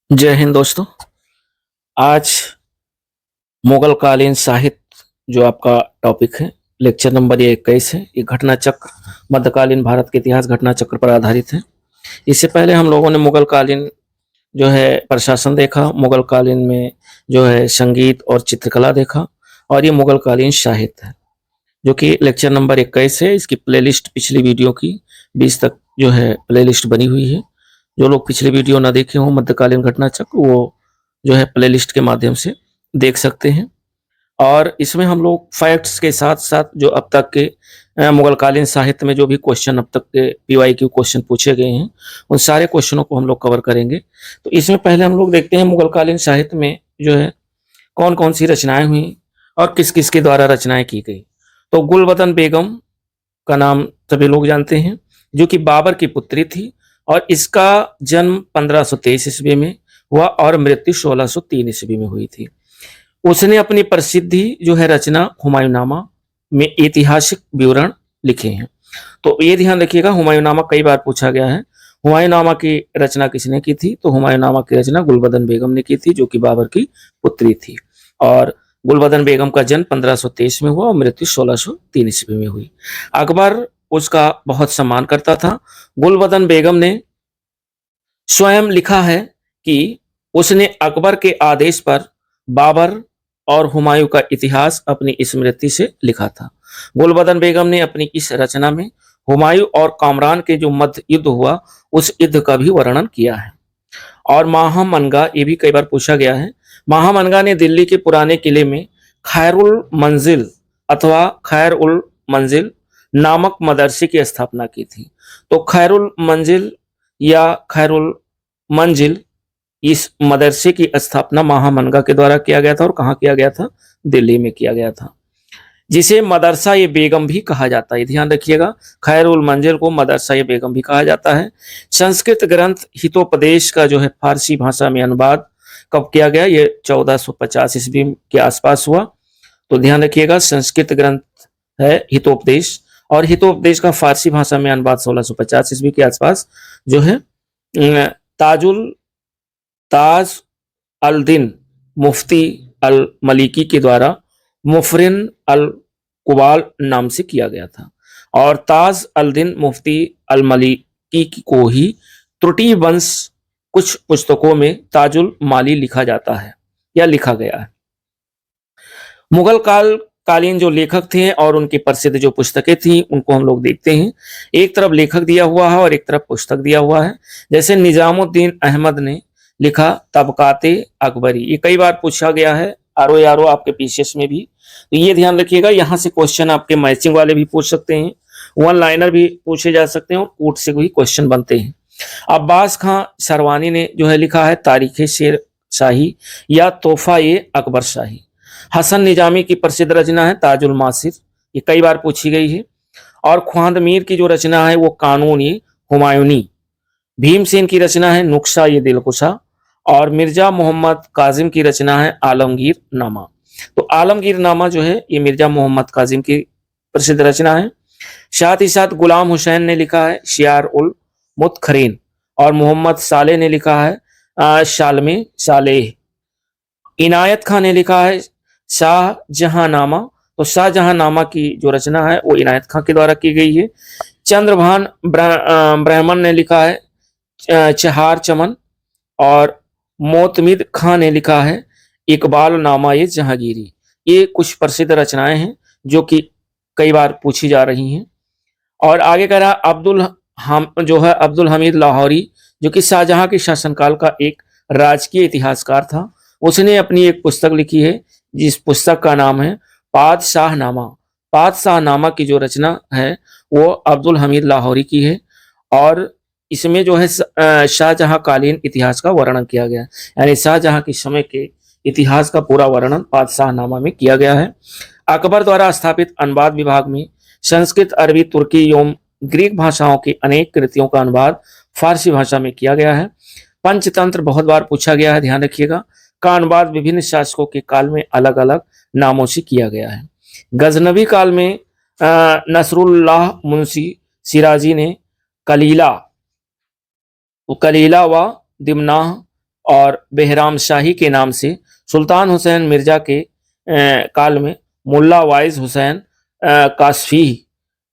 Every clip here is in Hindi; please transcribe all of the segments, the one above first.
जय हिंद दोस्तों। आज मुगल कालीन साहित्य जो आपका टॉपिक है, लेक्चर नंबर ये 21 है। ये घटना चक्र मध्यकालीन भारत के इतिहास घटना चक्र पर आधारित है। इससे पहले हम लोगों ने मुगल कालीन जो है प्रशासन देखा, मुगल कालीन में जो है संगीत और चित्रकला देखा, और ये मुगल कालीन साहित्य है जो कि लेक्चर नंबर 21 है। इसकी प्लेलिस्ट पिछली वीडियो की 20 तक जो है प्लेलिस्ट बनी हुई है। जो लोग पिछली वीडियो ना देखे हों मध्यकालीन घटना चक्र, वो जो है प्लेलिस्ट के माध्यम से देख सकते हैं। और इसमें हम लोग फैक्ट्स के साथ साथ जो अब तक के मुगल कालीन साहित्य में जो भी क्वेश्चन अब तक के PYQ क्वेश्चन पूछे गए हैं, उन सारे क्वेश्चनों को हम लोग कवर करेंगे। तो इसमें पहले हम लोग देखते हैं मुगल कालीन साहित्य में जो है कौन कौन सी रचनाएं हुई और किस किस के द्वारा रचनाएं की गई। तो गुलबदन बेगम का नाम सभी लोग जानते हैं, जो कि बाबर की पुत्री थी, और इसका जन्म 1523 ईस्वी में हुआ और मृत्यु 1603 ईस्वी में हुई थी। उसने अपनी प्रसिद्धि जो है रचना हुमायूंनामा में ऐतिहासिक विवरण लिखे हैं। तो ये ध्यान रखिएगा, हुमायूंनामा कई बार पूछा गया है। हुमायूंनामा की रचना किसने की थी? तो हुमायूंनामा की रचना गुलबदन बेगम ने की थी, जो कि बाबर की पुत्री थी। और गुलबदन बेगम का जन्म 1523 में हुआ और मृत्यु 1603 ईस्वी में हुई। अकबर उसका बहुत सम्मान करता था। गुलबदन बेगम ने स्वयं लिखा है कि उसने अकबर के आदेश पर बाबर और हुमायूं का इतिहास अपनी स्मृति से लिखा था। गुलबदन बेगम ने अपनी इस रचना में हुमायूं और कामरान के जो मध्य युद्ध हुआ, उस युद्ध का भी वर्णन किया है। और महामनगा, ये भी कई बार पूछा गया है, महामनगा ने दिल्ली के पुराने किले में खैरुल मंजिल अथवा खैर उल मंजिल नामक मदरसे की स्थापना की थी। तो खैरुल मंजिल या खैरुल मंजिल, इस मदरसे की स्थापना महामनगा के द्वारा किया गया था। और कहाँ किया गया था? दिल्ली में किया गया था, जिसे मदरसा ये बेगम भी कहा जाता है। ध्यान रखिएगा, खैरुल मंजिल को मदरसा ये बेगम भी कहा जाता है। संस्कृत ग्रंथ हितोपदेश का जो है फारसी भाषा में अनुवाद कब किया गया? ये 1450 ईस्वी के आसपास हुआ। तो ध्यान रखिएगा, संस्कृत ग्रंथ है हितोपदेश, और हितोपदेश का फारसी भाषा में अनुवाद 1650 ईस्वी के आसपास जो है ताज अल दिन मुफ्ती अल मलिकी के द्वारा मुफरिन अल कुबाल नाम से किया गया था। और ताज अल दिन मुफ्ती अल मलिकी को ही त्रुटि वंश कुछ पुस्तकों में ताजुल माली लिखा जाता है या लिखा गया है। मुगल कालीन जो लेखक थे और उनकी प्रसिद्ध जो पुस्तकें थी, उनको हम लोग देखते हैं। एक तरफ लेखक दिया हुआ है और एक तरफ पुस्तक दिया हुआ है। जैसे निजामुद्दीन अहमद ने लिखा तबकाते अकबरी, ये कई बार पूछा गया है आरो आपके पीसीएस में भी। तो ये ध्यान रखिएगा, यहाँ से क्वेश्चन आपके मैचिंग वाले भी पूछ सकते हैं, वन लाइनर भी पूछे जा सकते हैं, और कोट से भी क्वेश्चन बनते हैं। अब्बास खां सरवानी ने जो है लिखा है तारीख शेर शाही या तोहफा ये अकबर शाही। हसन निजामी की प्रसिद्ध रचना है ताजुल मासिर, ये कई बार पूछी गई है। और ख्वांद मीर की जो रचना है वो कानून ये हुमायूनी। भीमसेन की रचना है नुक्शा ये दिलकुशा। और मिर्जा मोहम्मद काजिम की रचना है आलमगीर नामा। तो आलमगीर नामा जो है ये मिर्जा मोहम्मद काजिम की प्रसिद्ध रचना है। साथ ही साथ गुलाम हुसैन ने लिखा है शियार उल मुतखरीन, और मोहम्मद साले ने लिखा है शालमे सालेह। इनायत खान ने लिखा है शाहजहांनामा। तो शाहजहांनामा की जो रचना है वो इनायत खान के द्वारा की गई है। चंद्रभान ब्राह्मण ने लिखा है चहार चमन। और मोतमिद खान ने लिखा है इकबाल नामा ये जहांगीरी। ये कुछ प्रसिद्ध रचनाएं हैं जो कि कई बार पूछी जा रही हैं। और आगे कह रहा अब्दुल हमीद लाहौरी, जो कि शाहजहां के शासनकाल का एक राजकीय इतिहासकार था। उसने अपनी एक पुस्तक लिखी है जिस पुस्तक का नाम है पादशाहनामा। पादशाहनामा की जो रचना है वो अब्दुल हमीद लाहौरी की है। और इसमें जो है शाहजहां कालीन इतिहास का वर्णन किया गया है, यानी शाहजहां के समय के इतिहास का पूरा वर्णन पादशाहनामा में किया गया है। अकबर द्वारा स्थापित अनुवाद विभाग में संस्कृत, अरबी, तुर्की एवं ग्रीक भाषाओं की अनेक कृतियों का अनुवाद फारसी भाषा में किया गया है। पंचतंत्र बहुत बार पूछा गया है, ध्यान रखिएगा, का अनुवाद विभिन्न शासकों के काल में अलग अलग नामों से किया गया है। गजनवी काल में नसरुल्लाह मुंशी सिराजी ने कलीला व दिमनाह और बेहराम शाही के नाम से सुल्तान हुसैन मिर्जा के काल में मुल्ला वाइज हुसैन कासफी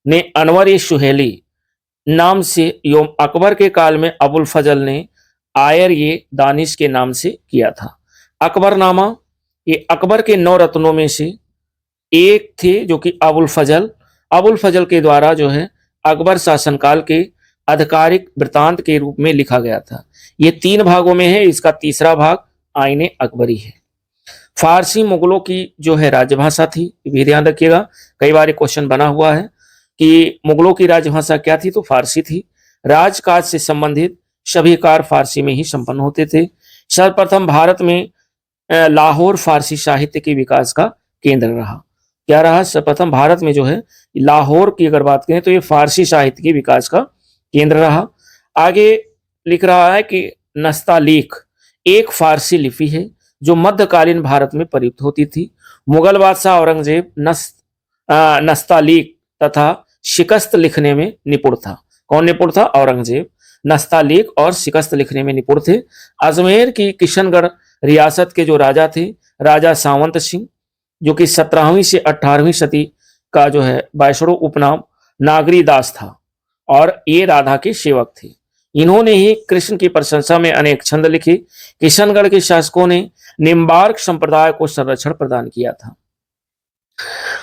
ने अनवर ए सुहेली नाम से योम अकबर के काल में अबुल फजल ने आयर ये दानिश के नाम से किया था। अकबरनामा ये अकबर के 9 रत्नों में से एक थे जो कि अबुल फजल के द्वारा जो है अकबर शासनकाल के आधिकारिक वृतांत के रूप में लिखा गया था। ये 3 भागों में है, इसका तीसरा भाग आईने अकबरी है। फारसी मुगलों की जो है राजभाषा थी, ये ध्यान रखिएगा, कई बार क्वेश्चन बना हुआ है कि मुगलों की राजभाषा क्या थी, तो फारसी थी। राजकाज से संबंधित सभी कार्य फारसी में ही संपन्न होते थे। सर्वप्रथम भारत में लाहौर फारसी साहित्य के विकास का केंद्र रहा। क्या रहा? सर्वप्रथम भारत में जो है लाहौर की अगर बात करें तो ये फारसी साहित्य के विकास का केंद्र रहा। आगे लिख रहा है कि नस्तालीक एक फारसी लिपि है जो मध्यकालीन भारत में प्रयुक्त होती थी। मुगल बादशाह औरंगजेब नस्तालीक तथा शिकस्त लिखने में निपुण था। कौन निपुण था? औरंगजेब नस्तालीक और शिकस्त लिखने में निपुण थे। अजमेर की किशनगढ़ रियासत के जो राजा थे, राजा सावंत सिंह, जो कि 17वीं से 18वीं सदी का जो है बायसड़ों उपनाम नागरी दास था और ये राधा के सेवक थे। इन्होंने ही कृष्ण की प्रशंसा में अनेक छंद लिखे। किशनगढ़ के शासकों ने निम्बार्क संप्रदाय को संरक्षण प्रदान किया था।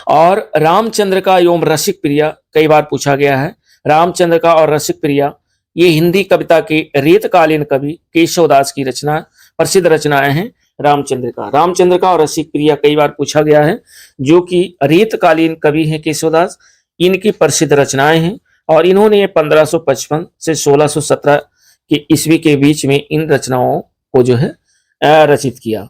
और रामचंद्र का एवं रसिक प्रिया कई बार पूछा गया है। रामचंद्र का और रसिक प्रिया ये हिंदी कविता के रेतकालीन कवि केशवदास की रचना प्रसिद्ध रचनाएं हैं। रामचंद्र का और रसिक प्रिया कई बार पूछा गया है, जो कि रेतकालीन कवि हैं केशवदास, इनकी प्रसिद्ध रचनाएं हैं और इन्होंने 1555 से 1617 के ईस्वी के बीच में इन रचनाओं को जो है रचित किया।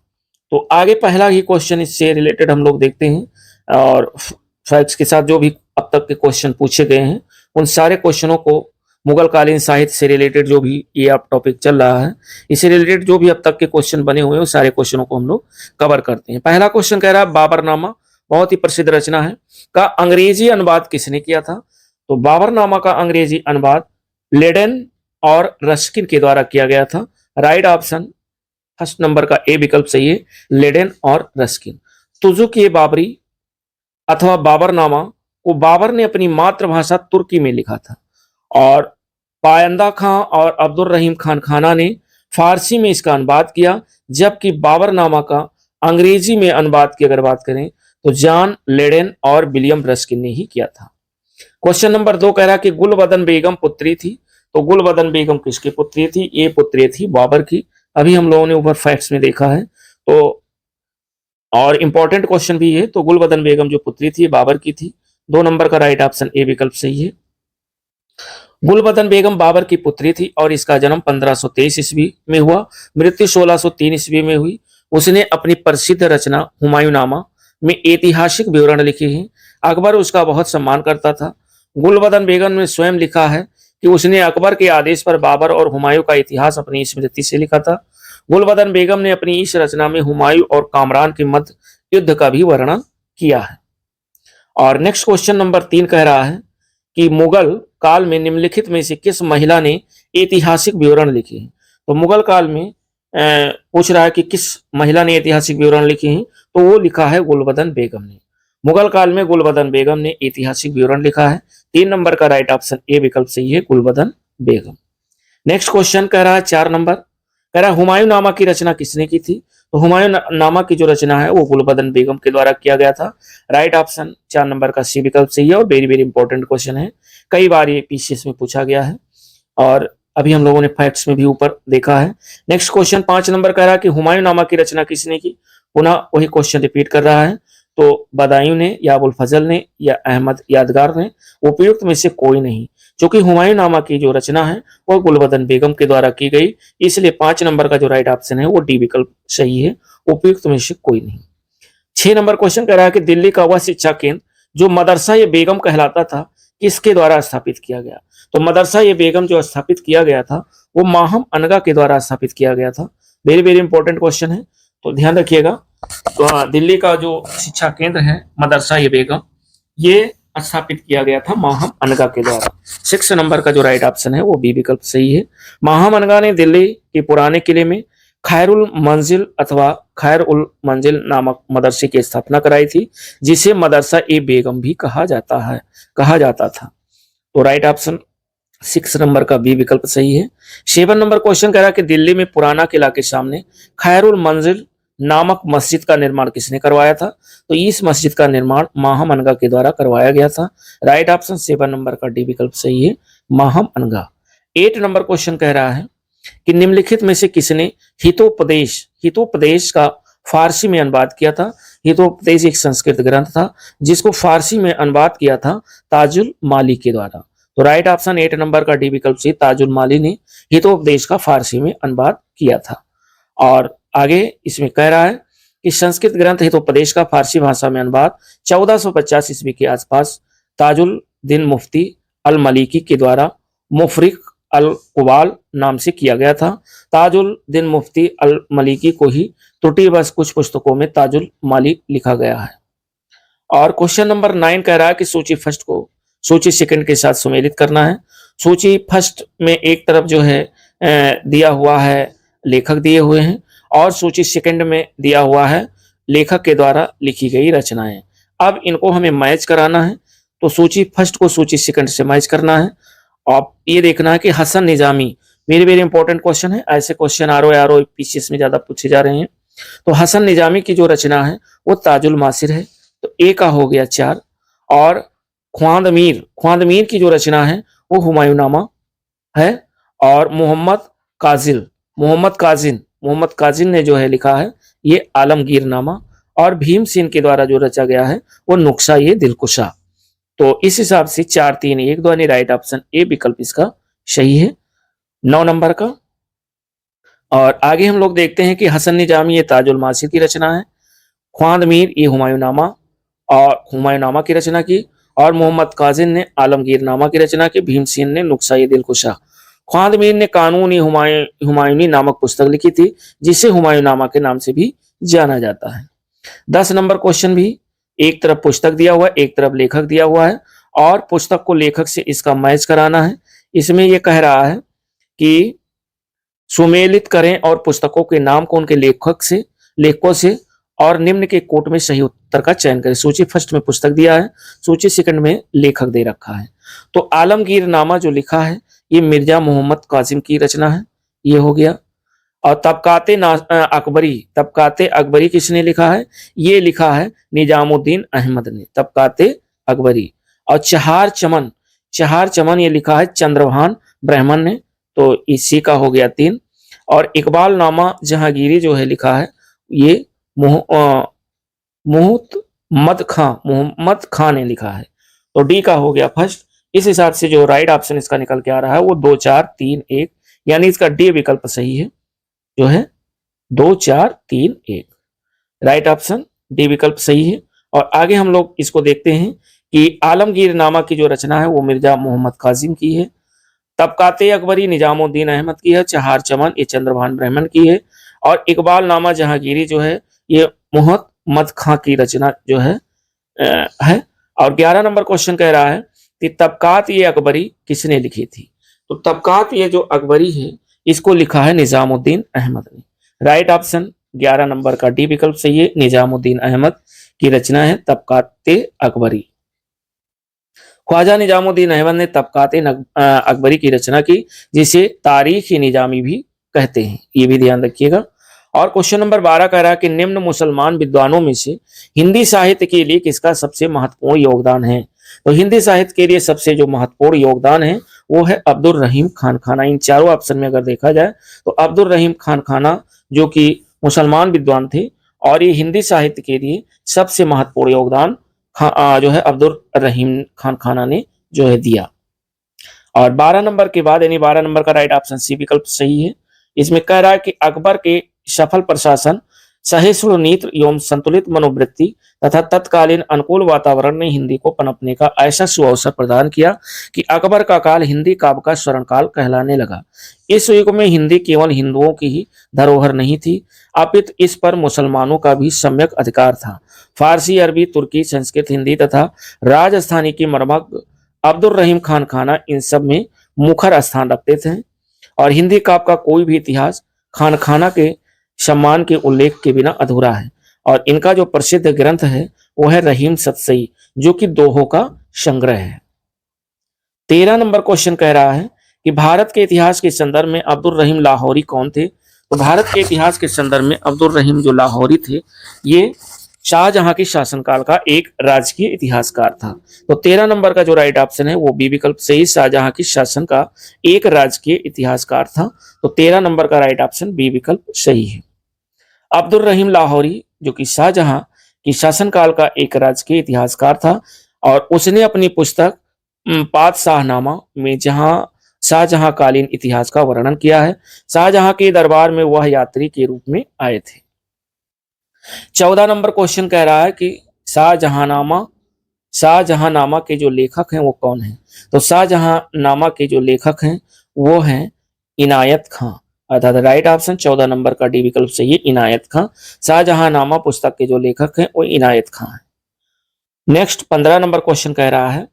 तो आगे पहला ही क्वेश्चन इससे रिलेटेड हम लोग देखते हैं और फैक्ट्स के साथ जो भी अब तक के क्वेश्चन पूछे गए हैं उन सारे क्वेश्चनों को मुगल कालीन साहित्य से रिलेटेड जो भी ये अब टॉपिक चल रहा है इससे रिलेटेड जो भी अब तक के क्वेश्चन बने हुए हैं उस सारे क्वेश्चनों को हम लोग कवर करते हैं। पहला क्वेश्चन कह रहा है बाबरनामा बहुत ही प्रसिद्ध रचना है का अंग्रेजी अनुवाद किसने किया था? तो बाबरनामा का अंग्रेजी अनुवाद लेडेन और रस्किन के द्वारा किया गया था। राइट ऑप्शन फर्स्ट नंबर का ए विकल्प सही है, लेडेन और रस्किन। तुजुक-ए बाबरी अथवा बाबरनामा को बाबर ने अपनी मातृभाषा तुर्की में लिखा था और पायंदा खां और अब्दुल रहीम खान खाना ने फारसी में इसका अनुवाद किया, जबकि बाबरनामा का अंग्रेजी में अनुवाद की अगर बात करें तो जॉन लेडेन और विलियम रस्किन ने ही किया था। क्वेश्चन नंबर 2 कह रहा कि गुलबदन बेगम पुत्री थी, तो गुलबदन बेगम किसकी पुत्री थी? ये पुत्री थी बाबर की। अभी हम लोगों ने ऊपर फैक्ट्स में देखा है तो और इंपॉर्टेंट क्वेश्चन भी है। तो गुलबदन बेगम जो पुत्री थी बाबर की थी। 2 नंबर का राइट ऑप्शन ए विकल्प सही है। गुलबदन बेगम बाबर की पुत्री थी और इसका जन्म 1523 ईस्वी में हुआ, मृत्यु 1603 ईस्वी में हुई। उसने अपनी प्रसिद्ध रचना हुमायूंनामा में ऐतिहासिक विवरण लिखे हैं। अकबर उसका बहुत सम्मान करता था। गुलबदन बेगम ने स्वयं लिखा है कि उसने अकबर के आदेश पर बाबर और हुमायूं का इतिहास अपनी स्मृति से लिखा था। गुलबदन बेगम ने अपनी इस रचना में हुमायूं और कामरान के मध्य युद्ध का भी वर्णन किया है। और नेक्स्ट क्वेश्चन नंबर 3 कह रहा है कि मुगल काल में निम्नलिखित में से किस महिला ने ऐतिहासिक विवरण लिखे हैं? तो मुगल काल में पूछ रहा है कि किस महिला ने ऐतिहासिक विवरण लिखे हैं, तो वो लिखा है गुलबदन बेगम ने। मुगल काल में गुलबदन बेगम ने ऐतिहासिक विवरण लिखा है। 3 नंबर का राइट ऑप्शन ए विकल्प सही है, गुलबदन बेगम। नेक्स्ट क्वेश्चन कह रहा है 4 नंबर, कह रहा है हुमायूंनामा की रचना किसने की थी? तो हुमायूंनामा की जो रचना है वो गुलबदन बेगम के द्वारा किया गया था। राइट ऑप्शन 4 नंबर का सी विकल्प सही है और वेरी वेरी इंपॉर्टेंट क्वेश्चन है, कई बार ये पीसीएस में पूछा गया है और अभी हम लोगों ने फैक्ट्स में भी ऊपर देखा है। नेक्स्ट क्वेश्चन 5 नंबर कह रहा है कि हुमायूंनामा की रचना किसने की? पुनः वही क्वेश्चन रिपीट कर रहा है, तो बदायूं ने या अबुल फजल ने या अहमद यादगार ने, उपयुक्त में से कोई नहीं, क्योंकि हुमायूंनामा की जो रचना है वो गुलबदन बेगम के द्वारा की गई, इसलिए 5 नंबर का जो राइट ऑप्शन है वो डी विकल्प सही है, उपयुक्त में से कोई नहीं। 6 नंबर क्वेश्चन कह रहा है कि दिल्ली का वह शिक्षा केंद्र जो मदरसा ये बेगम कहलाता था किसके द्वारा स्थापित किया गया? तो मदरसा ये बेगम जो स्थापित किया गया था वो माहम अनगा के द्वारा स्थापित किया गया था। वेरी वेरी इंपॉर्टेंट क्वेश्चन है, तो ध्यान रखिएगा। तो दिल्ली का जो शिक्षा केंद्र है मदरसा ये बेगम, ये स्थापित किया गया था माहम अनगा के द्वारा। 6 नंबर का जो राइट ऑप्शन है वो बी विकल्प सही है। माहम अनगा ने दिल्ली के पुराने किले में खैरुल मंजिल अथवा खैर उल मंजिल नामक मदरसे की स्थापना कराई थी, जिसे मदरसा ए बेगम भी कहा जाता था। तो राइट ऑप्शन 6 नंबर का बी विकल्प सही है। 7 नंबर क्वेश्चन कह रहा है कि दिल्ली में पुराना किला के सामने खैरुल मंजिल नामक मस्जिद का निर्माण किसने करवाया था? तो इस मस्जिद का निर्माण माहम अनगा के द्वारा करवाया गया था। राइट ऑप्शन 7 नंबर का डी विकल्प सही है, माहम अनगा। 8 नंबर क्वेश्चन कह रहा है कि निम्नलिखित में से किसने हितोपदेश का फारसी में अनुवाद किया था? हितोपदेश एक संस्कृत ग्रंथ था जिसको फारसी में अनुवाद किया था ताजुल माली के द्वारा। तो राइट ऑप्शन 8 नंबर का डी विकल्प सी, ताजुल माली ने हितोपदेश का फारसी में अनुवाद किया था। और आगे इसमें कह रहा है कि संस्कृत ग्रंथ हितोपदेश का फारसी भाषा में अनुवाद 1450 ईस्वी के आसपास ताजुल दिन मुफ्ती अल मलिकी के द्वारा मुफरिक अल कुबाल नाम से किया गया था। ताजुल दिन मुफ्ती अल मलिकी को ही त्रुटिवश कुछ पुस्तकों में ताजुल माली लिखा गया है। और क्वेश्चन नंबर 9 कह रहा है कि सूची फर्स्ट को सूची सेकंड के साथ सुमेलित करना है। सूची फर्स्ट में एक तरफ जो है दिया हुआ है लेखक दिए हुए हैं और सूची सेकंड में दिया हुआ है लेखक के द्वारा लिखी गई रचनाएं। अब इनको हमें मैच कराना है, तो सूची फर्स्ट को सूची सेकंड से मैच करना है। और ये देखना है कि Hasan Nizami, very very important question है, ऐसे क्वेश्चन आर पीसीएस में ज्यादा पूछे जा रहे हैं। तो हसन निजामी की जो रचना है वो ताजुल मासिर है, तो ए का हो गया 4। और ख्वांद मीर की जो रचना है वो हुमायूंनामा है। और मोहम्मद काजिन ने जो है लिखा है ये आलमगीरनामा। और भीमसेन के द्वारा जो रचा गया है वो नुक्शा ये दिलकुशा। तो इस हिसाब से 4 3 1 2 यानी राइट ऑप्शन ए विकल्प इसका सही है 9 नंबर का। और आगे हम लोग देखते हैं कि हसन निजामी ये ताजुल मासिर की रचना है, ख्वांद मीर ये हुमायूंनामा की रचना की, और मोहम्मद काजिन ने आलमगीरनामा की रचना की, भीमसेन ने नुक्शा ये दिलकुशा। ख्वांद मीर ने कानूनी हुमायूनी नामक पुस्तक लिखी थी जिसे हुमायूंनामा के नाम से भी जाना जाता है। 10 नंबर क्वेश्चन भी एक तरफ पुस्तक दिया हुआ है, एक तरफ लेखक दिया हुआ है और पुस्तक को लेखक से इसका मैच कराना है। इसमें यह कह रहा है कि सुमेलित करें और पुस्तकों के नाम को उनके लेखकों से और निम्न के कोट में सही उत्तर का चयन करें। सूची फर्स्ट में पुस्तक दिया है, सूची सेकंड में लेखक दे रखा है। तो आलमगीरनामा जो लिखा है ये मिर्जा मोहम्मद कासिम की रचना है, ये हो गया। और तबकाते अकबरी किसने लिखा है? ये लिखा है निजामुद्दीन अहमद ने, तबकाते अकबरी। और चहार चमन ये लिखा है चंद्रभान ब्राह्मण ने, तो इसी का हो गया 3। और इकबाल नामा जहांगीरी जो है लिखा है ये मोहम्मद खां ने लिखा है, तो डी का हो गया फर्स्ट। इस हिसाब से जो राइट ऑप्शन इसका निकल के आ रहा है वो 2 4 3 1 यानी इसका डी विकल्प सही है, जो है 2 4 3 1 राइट ऑप्शन डी विकल्प सही है। और आगे हम लोग इसको देखते हैं कि आलमगीरनामा की जो रचना है वो मिर्जा मोहम्मद कासिम की है, तबकाते अकबरी निजामुद्दीन अहमद की है, चहार चमन ये चंद्रभान ब्राह्मण की है, और इकबाल नामा जहांगीरी जो है ये मोहम्मद खां की रचना जो है। और 11 नंबर क्वेश्चन कह रहा है कि तबकात ये अकबरी किसने लिखी थी? तो तबकात ये जो अकबरी है इसको लिखा है निजामुद्दीन अहमद ने। राइट ऑप्शन 11 नंबर का डी विकल्प सही है, निजामुद्दीन अहमद की रचना है तबकाते अकबरी। ख्वाजा निजामुद्दीन अहमद ने तबकाते अकबरी की रचना की जिसे तारीख निजामी भी कहते हैं, ये भी ध्यान रखिएगा। और क्वेश्चन नंबर 12 कह रहा है कि निम्न मुसलमान विद्वानों में से हिंदी साहित्य के लिए किसका सबसे महत्वपूर्ण योगदान है? तो हिंदी साहित्य के लिए सबसे जो महत्वपूर्ण योगदान है वो है अब्दुल रहीम खान खाना। इन चारों ऑप्शन में अगर देखा जाए तो अब्दुल रहीम खान खाना जो कि मुसलमान विद्वान थे और ये हिंदी साहित्य के लिए सबसे महत्वपूर्ण योगदान जो है अब्दुल रहीम खान खाना ने जो है दिया। और 12 नंबर के बाद यानी 12 नंबर का राइट ऑप्शन सी विकल्प सही है। इसमें कह रहा है कि अकबर के सफल प्रशासन, सहिष्णु नीति एवं संतुलित मनोवृत्ति तथा तत्कालीन अनुकूल वातावरण ने हिंदी को पनपने का ऐसा सुअवसर प्रदान किया कि अकबर का काल हिंदी काव्य का स्वर्ण काल कहलाने लगा। इस युग में हिंदी केवल हिंदुओं की ही धरोहर नहीं थी, अपितु इस पर मुसलमानों का भी सम्यक अधिकार था। फारसी, अरबी, तुर्की, संस्कृत, हिंदी तथा राजस्थानी की मर्मज्ञ अब्दुल रहीम खान खाना इन सब में मुखर स्थान रखते थे और हिंदी काव्य का कोई भी इतिहास खान खाना के सम्मान के उल्लेख के बिना अधूरा है। और इनका जो प्रसिद्ध ग्रंथ है वो है रहीम सतसई, जो कि दोहों का संग्रह है। 13 नंबर क्वेश्चन कह रहा है कि भारत के इतिहास के संदर्भ में अब्दुल रहीम लाहौरी कौन थे। तो भारत के इतिहास के संदर्भ में अब्दुल रहीम जो लाहौरी थे, ये शाहजहां के शासनकाल का एक राजकीय इतिहासकार था। तो 13 नंबर का जो राइट ऑप्शन है वो बी विकल्प सही, शाहजहां के शासन का एक राजकीय इतिहासकार था। तो 13 नंबर का राइट ऑप्शन बी विकल्प सही है। अब्दुल रहीम लाहौरी जो कि शाहजहां की शासनकाल का एक राजकीय इतिहासकार था, और उसने अपनी पुस्तक पातशाहनामा में जहां शाहजहां कालीन इतिहास का वर्णन किया है। शाहजहां के दरबार में वह यात्री के रूप में आए थे। 14 नंबर क्वेश्चन कह रहा है कि शाहजहांनामा के जो लेखक हैं वो कौन हैं। तो शाहजहांनामा के जो लेखक हैं वो हैं इनायत खां, अर्थात राइट ऑप्शन 14 नंबर का डी विकल्प सही है, इनायत खां। शाहजहांनामा पुस्तक के जो लेखक हैं वो इनायत खां हैं। नेक्स्ट 15 नंबर क्वेश्चन कह रहा है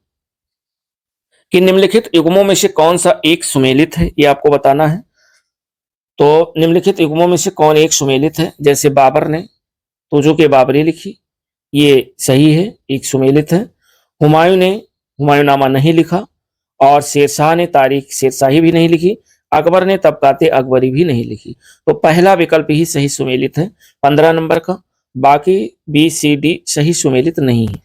कि निम्नलिखित युग्मों में से कौन सा एक सुमेलित है, ये आपको बताना है। तो निम्नलिखित युग्मों में से कौन एक सुमेलित है। जैसे बाबर ने तुझो के बाबरी लिखी, ये सही है, एक सुमेलित है। हुमायूं ने हुमायूंनामा नहीं लिखा, और शेरशाह ने तारीख शेरशाही भी नहीं लिखी। अकबर ने तबकाते अकबरी भी नहीं लिखी। तो पहला विकल्प ही सही सुमेलित है 15 नंबर का, बाकी बी सी डी सही सुमेलित नहीं है।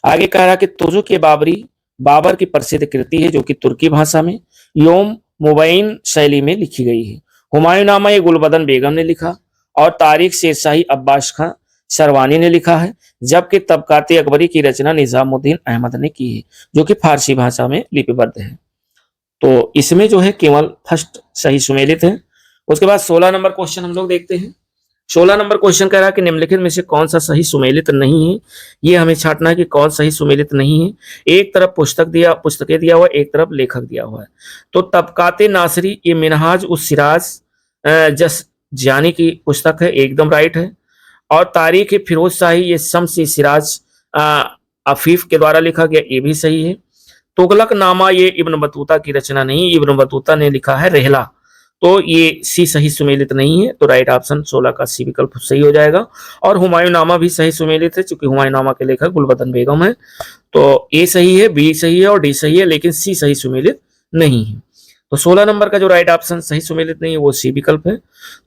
आगे कह रहा कि तुझो के बाबरी बाबर की प्रसिद्ध कृति है, जो कि तुर्की भाषा में योम मुबैन शैली में लिखी गई है। हुमायूंनामा ये गुलबदन बेगम ने लिखा, और तारीख शेरशाही अब्बास खां शरवानी ने लिखा है, जबकि तबकाते अकबरी की रचना निजामुद्दीन अहमद ने की है, जो कि फारसी भाषा में लिपिबद्ध है। तो इसमें जो है केवल फर्स्ट सही सुमेलित है। उसके बाद 16 नंबर क्वेश्चन हम लोग देखते हैं। 16 नंबर क्वेश्चन कह रहा है कि निम्नलिखित में से कौन सा सही सुमेलित नहीं है। ये हमें छांटना है कि कौन सही सुमेलित नहीं है। एक तरफ पुस्तकें दिया हुआ है, एक तरफ लेखक दिया हुआ है। तो तबकाते नासरी ये मिनहाज उस सिराज जस जानी की पुस्तक है, एकदम राइट है। और तारीख फिरोज शाही ये शम्स सिराज अफीफ के द्वारा लिखा गया, ये भी सही है। तुगलक नामा ये इब्न बतूता की रचना नहीं, इब्न बतूता ने लिखा है रहला, तो ये सी सही सुमेलित नहीं है। तो राइट ऑप्शन 16 का सी विकल्प सही हो जाएगा। और हुमायूंनामा भी सही सुमेलित है, क्योंकि हुमायूंनामा के लेखक गुलबदन बेगम है। तो ए सही है, बी सही है और डी सही है, लेकिन सी सही सुमेलित नहीं है। तो 16 नंबर का जो राइट ऑप्शन सही सुमेलित नहीं है वो सी विकल्प है।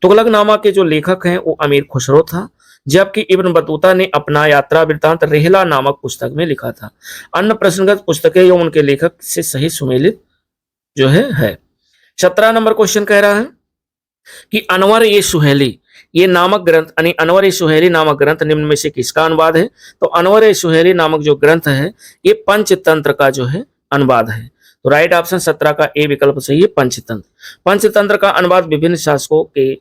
तुगलकनामा के जो लेखक हैं वो अमीर खुसरो था, जबकि इब्न बतूता ने अपना यात्रा वृत्तांत रेहला नामक पुस्तक में लिखा था। अन्य प्रश्नगत पुस्तकें एवं उनके लेखक से सही सुमेलित जो है। 17 नंबर क्वेश्चन कह रहा है कि अनवर ए सुहेली ये नामक ग्रंथ, यानी अनवर ए सुहेली नामक ग्रंथ निम्न में से किसका अनुवाद है। तो अनवर ए सुहेली नामक जो ग्रंथ है ये पंचतंत्र का जो है अनुवाद है। तो राइट ऑप्शन 17 का ए विकल्प सही है, पंचतंत्र। पंचतंत्र का अनुवाद विभिन्न शासकों के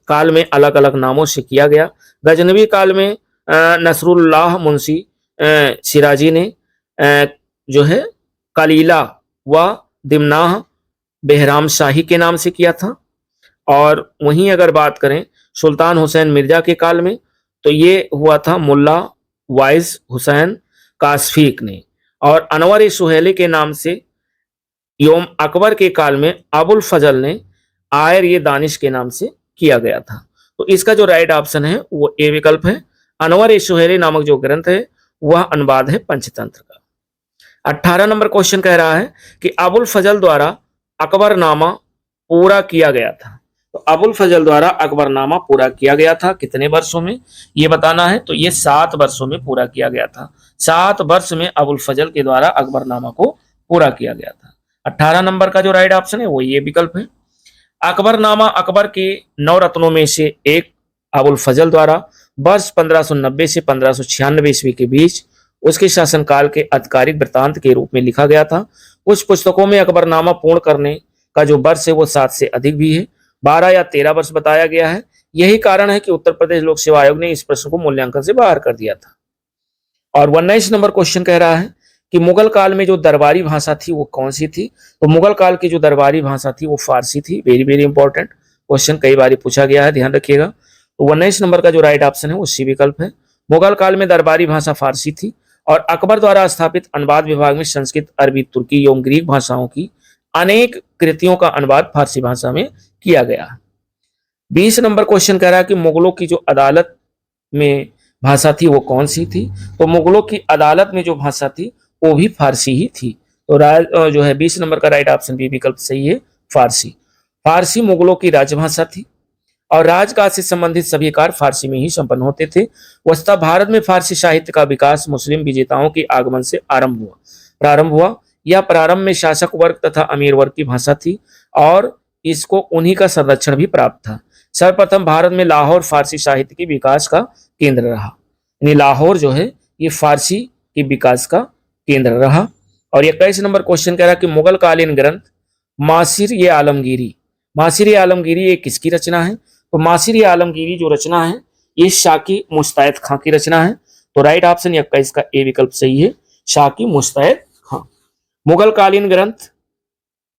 काल में अलग अलग नामों से किया गया। गजनवी काल में नसरुल्लाह मुंशी सिराजी ने जो है कलीला व दिमनाह बेहराम शाही के नाम से किया था। और वहीं अगर बात करें सुल्तान हुसैन मिर्जा के काल में, तो ये हुआ था मुल्ला वाइज हुसैन कासफीक ने। और अनवर सुहेली के नाम से योम अकबर के काल में अबुल फजल ने आयर ये दानिश के नाम से किया गया था। तो इसका जो राइट ऑप्शन है वो ए विकल्प है। अनवर सुहेली नामक जो ग्रंथ है वह अनुवाद है पंचतंत्र का। 18 नंबर क्वेश्चन कह रहा है कि अबुल फजल द्वारा अकबरनामा पूरा किया गया था। तो अबुल फजल द्वारा अकबरनामा पूरा किया गया था कितने वर्षों में, ये बताना है। तो ये 7 वर्षों में पूरा किया गया था। 7 वर्ष में अबुल फजल के द्वारा अकबरनामा को पूरा किया गया था। 18 नंबर का जो राइट ऑप्शन है वो ये विकल्प है। अकबरनामा अकबर के 9 रत्नों में से एक अबुल फजल द्वारा वर्ष 1590 से 1596 ईस्वी के बीच उसके शासनकाल के आधिकारिक वृत्तांत के रूप में लिखा गया था। कुछ पुस्तकों में अकबरनामा पूर्ण करने का जो वर्ष है वो 7 से अधिक भी है, 12 या 13 वर्ष बताया गया है। यही कारण है कि उत्तर प्रदेश लोक सेवा आयोग ने इस प्रश्न को मूल्यांकन से बाहर कर दिया था। और 19 नंबर क्वेश्चन कह रहा है कि मुगल काल में जो दरबारी भाषा थी वो कौन सी थी। तो मुगल काल की जो दरबारी भाषा थी वो फारसी थी। वेरी वेरी इंपॉर्टेंट क्वेश्चन, कई बार पूछा गया है, ध्यान रखिएगा। तो 19 नंबर का जो राइट ऑप्शन है वो सी विकल्प है। मुगल काल में दरबारी भाषा फारसी थी, और अकबर द्वारा स्थापित अनुवाद विभाग में संस्कृत, अरबी, तुर्की एवं ग्रीक भाषाओं की अनेक कृतियों का अनुवाद फारसी भाषा में किया गया है। 20 नंबर क्वेश्चन कह रहा है कि मुगलों की जो अदालत में भाषा थी वो कौन सी थी। तो मुगलों की अदालत में जो भाषा थी वो भी फारसी ही थी। तो जो है 20 नंबर का राइट ऑप्शन बी विकल्प सही है, फारसी। फारसी मुगलों की राजभाषा थी और राजकाज से संबंधित सभी कार्य फारसी में ही संपन्न होते थे। वस्तः भारत में फारसी साहित्य का विकास मुस्लिम विजेताओं के आगमन से प्रारंभ हुआ। यह प्रारंभ में शासक वर्ग तथा अमीर वर्ग की भाषा थी और इसको उन्हीं का संरक्षण भी प्राप्त था। सर्वप्रथम भारत में लाहौर फारसी साहित्य के विकास का केंद्र रहा। यानी लाहौर जो है ये फारसी के विकास का केंद्र रहा। और 21 नंबर क्वेश्चन कह रहा है कि मुगल कालीन ग्रंथ मासिर आलमगीरी ये किसकी रचना है। तो मासिर आलमगीरी जो रचना है ये शाकी मुस्तैद खां की रचना है। तो राइट ऑप्शन 21 का ए विकल्प सही है, शाकी मुस्तैद खां। मुगल कालीन ग्रंथ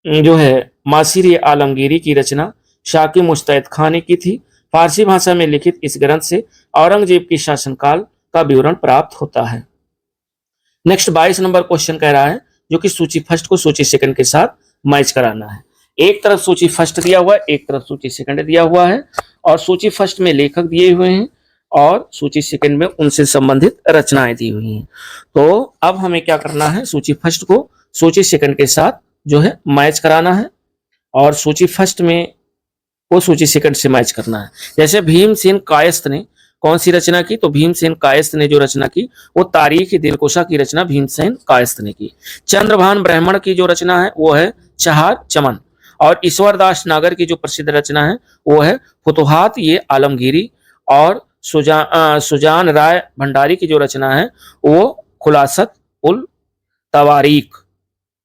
जो है मासिर आलमगीरी की रचना शाकी मुस्तैद खां ने की थी। फारसी भाषा में लिखित इस ग्रंथ से औरंगजेब के शासनकाल का विवरण प्राप्त होता है। नेक्स्ट 22 नंबर क्वेश्चन कह रहा है जो कि सूची फर्स्ट को सूची सेकंड के साथ मैच कराना है। एक तरफ सूची फर्स्ट दिया हुआ है, एक तरफ सूची सेकंड दिया हुआ है और सूची फर्स्ट में लेखक दिए हुए हैं और सूची सेकंड में उनसे संबंधित रचनाएं दी हुई हैं। तो अब हमें क्या करना है, सूची फर्स्ट को सूची सेकंड के साथ जो है मैच कराना है और सूची फर्स्ट में वो सूची सेकंड से मैच करना है। जैसे भीमसेन कायस्थ ने कौन सी रचना की, तो भीमसेन कायस्थ ने जो रचना की वो तारीख दिलकुशा की रचना भीमसेन कायस्थ ने की। चंद्रभान ब्राह्मण की जो रचना है वो है चहार चमन और ईश्वरदास नागर की जो प्रसिद्ध रचना है वो है फुतुहात ये आलमगीरी और सुजान राय भंडारी की जो रचना है वो खुलासत उल तवारीख,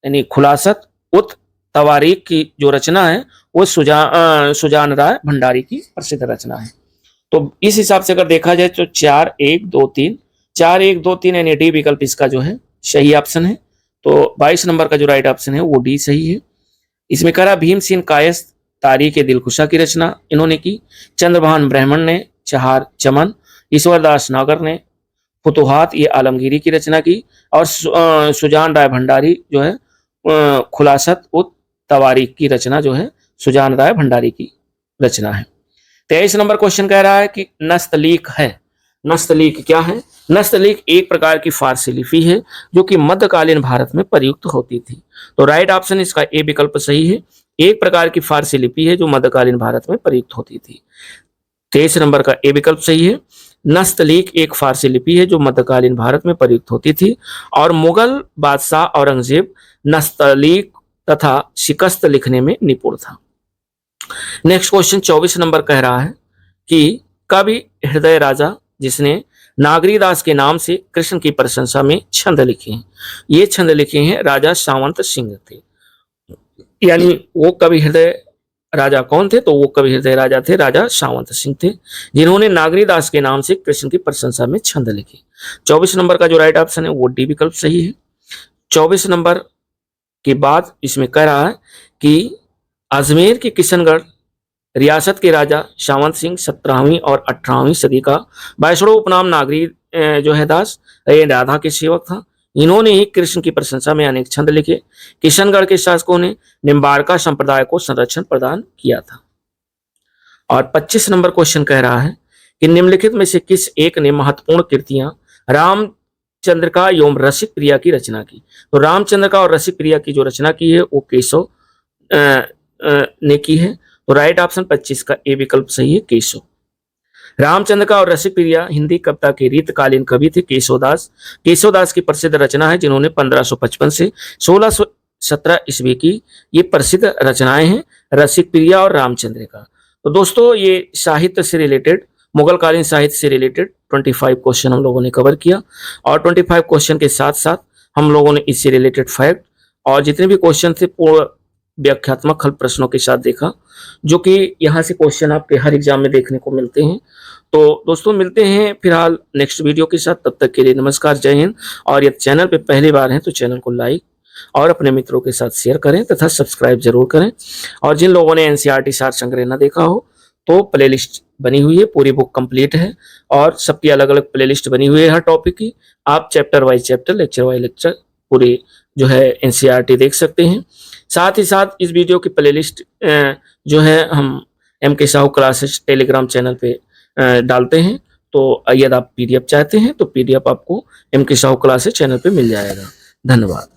यानी खुलासत उत तवारीख की जो रचना है वो सुजान राय भंडारी की प्रसिद्ध रचना है। तो इस हिसाब से अगर देखा जाए तो 4 1 2 3 यानी डी विकल्प इसका जो है सही ऑप्शन है। तो 22 नंबर का जो राइट ऑप्शन है वो डी सही है। इसमें कह रहा भीमसेन कायस्थ तारीख दिलकुशा की रचना इन्होंने की, चंद्रभान ब्राह्मण ने चहार चमन, ईश्वरदास नागर ने फुतुहात ये आलमगीरी की रचना की और सुजान राय भंडारी जो है खुलासत उत तवारीख की रचना जो है सुजान राय भंडारी की रचना है। 23 नंबर क्वेश्चन कह रहा है कि नस्तलीक है। नस्तलीक क्या है? नस्तलीक एक प्रकार की फारसी लिपि है जो कि मध्यकालीन भारत में प्रयुक्त होती थी। तो राइट ऑप्शन इसका ए विकल्प सही है, एक प्रकार की फारसी लिपि है जो मध्यकालीन भारत में प्रयुक्त होती थी। 23 नंबर का ए विकल्प सही है। नस्तलीक एक फारसी लिपि है जो मध्यकालीन भारत में प्रयुक्त होती थी और मुगल बादशाह औरंगजेब नस्तलीक तथा शिकस्त लिखने में निपुण था। नेक्स्ट क्वेश्चन 24 नंबर कह रहा है कि कवि हृदय राजा जिसने नागरीदास के नाम से कृष्ण की प्रशंसा में छंद लिखे हैं, ये छंद लिखे हैं राजा सावंत सिंह थे। यानी वो कवि हृदय राजा कौन थे? तो वो कवि हृदय राजा थे राजा सावंत सिंह थे जिन्होंने नागरीदास के नाम से कृष्ण की प्रशंसा में छंद लिखे। 24 नंबर का जो राइट ऑप्शन है वो डी विकल्प सही है। 24 नंबर के बाद इसमें कह रहा है कि अजमेर के किशनगढ़ रियासत के राजा सावंत सिंह 17वीं और 18वीं सदी का वैष्णव उपनाम नागरी जो है दास ये राधा के सेवक था। इन्होंने ही कृष्ण की प्रशंसा में अनेक छंद लिखे। किशनगढ़ के शासकों ने निम्बारका संप्रदाय को संरक्षण प्रदान किया था। और 25 नंबर क्वेश्चन कह रहा है कि निम्नलिखित में से किस एक ने महत्वपूर्ण कृतियां रामचंद्रिका एवं रसिक प्रिया की रचना की। तो रामचंद्रिका और रसिक प्रिया की जो रचना की है वो केशव ने की है। तो राइट ऑप्शन 25 का ए विकल्प सही है, केशव। रामचंद्रिका और रसिक प्रिया हिंदी कविता के रीतकालीन कवि थे केशवदास की प्रसिद्ध रचना है जिन्होंने 1555 से 1617 ईस्वी की ये प्रसिद्ध रचनाएं हैं रसिक प्रिया और रामचंद्रिका। तो दोस्तों ये साहित्य से रिलेटेड मुगल कालीन साहित्य से रिलेटेड 25 क्वेश्चन हम लोगों ने कवर किया और 25 क्वेश्चन के साथ साथ हम लोगों ने इससे रिलेटेड फैक्ट और जितने भी क्वेश्चन थे पूर्ण व्याख्यात्मक हल प्रश्नों के साथ देखा, जो कि यहाँ से क्वेश्चन आपके हर एग्जाम में देखने को मिलते हैं। तो दोस्तों मिलते हैं फिलहाल नेक्स्ट वीडियो के साथ, तब तक के लिए नमस्कार, जय हिंद। और यदि चैनल पे पहली बार हैं तो चैनल को लाइक और अपने मित्रों के साथ शेयर करें तथा सब्सक्राइब जरूर करें। और जिन लोगों ने एनसीईआरटी सार संग्रह न देखा हो तो प्लेलिस्ट बनी हुई है, पूरी बुक कंप्लीट है और सबकी अलग अलग प्लेलिस्ट बनी हुई है हर टॉपिक की। आप chapter wise chapter, lecture wise lecture पूरी जो है एनसीईआरटी देख सकते हैं। साथ ही साथ इस वीडियो की प्लेलिस्ट जो है हम एम के साहू क्लासेस टेलीग्राम चैनल पे डालते हैं। तो यदि आप पीडीएफ चाहते हैं तो पीडीएफ आपको एम के साहू क्लासेस चैनल पे मिल जाएगा। धन्यवाद।